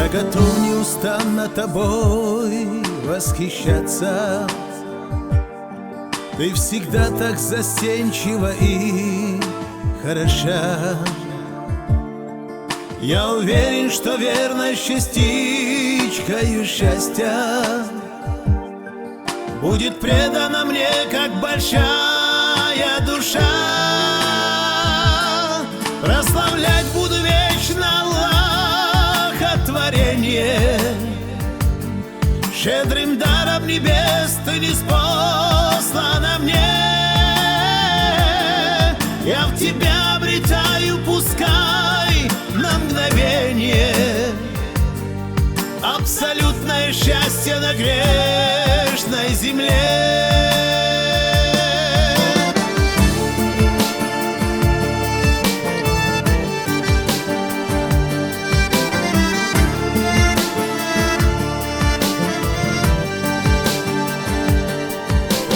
Я готов неустанно тобой восхищаться. Ты всегда так застенчива и хороша. Я уверен, что верность частичкою счастья будет предана мне, как большая душа. Прославлять буду вечно Аллаха творение. Щедрым даром небес ты ниспослана мне. Я в тебя обретаю, пускай на мгновение, абсолютное счастье на грешной земле.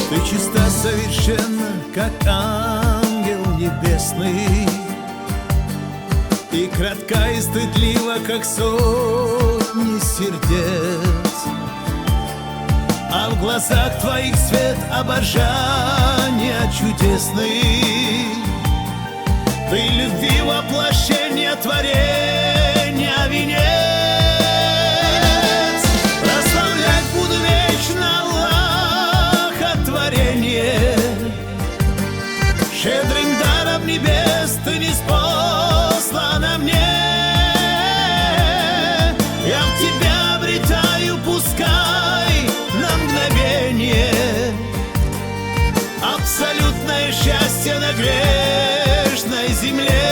Ты чиста совершенно, как ангел небесный, и кратка и стыдлива, как сотни сердец. А в глазах твоих свет обожания чудесный. Ты любви воплощение, творения венец. Прославлять буду вечно Аллаха творение. Щедрым даром небес ты ниспослана мне. Я в тебя обретаю, пускай на мгновение, абсолютное счастье на грешной земле.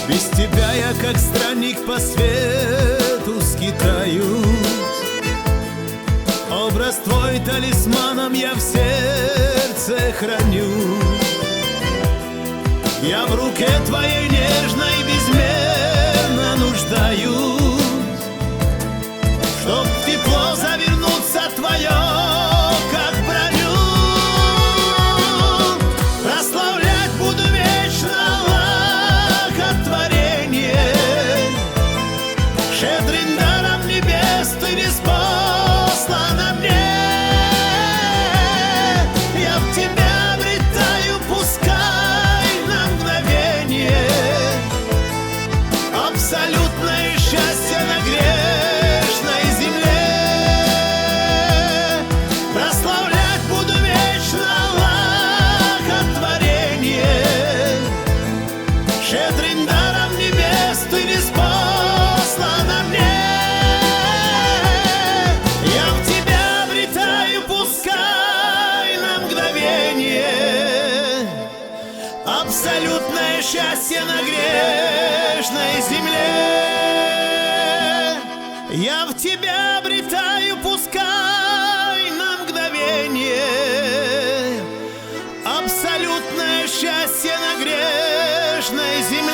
Без тебя я, как странник, по свету скитаюсь. Образ твой талисманом я в сердце храню. Я в руке твоей нежной безмерно нуждаюсь, чтоб тепло завернуться твое, как в броню. Прославлять буду вечно Аллаха творение. Щедрым даром небес ты ниспослана мне. Я в тебя обретаю, пускай на мгновение, абсолютное счастье на грешной земле. Прославлять буду вечно Аллаха творение. Щедрым даром небес ты ниспослана мне. Я в тебя обретаю, пускай на мгновение, абсолютное счастье на грешной земле. Я в тебя обретаю, пускай на мгновение, абсолютное счастье на грешной земле.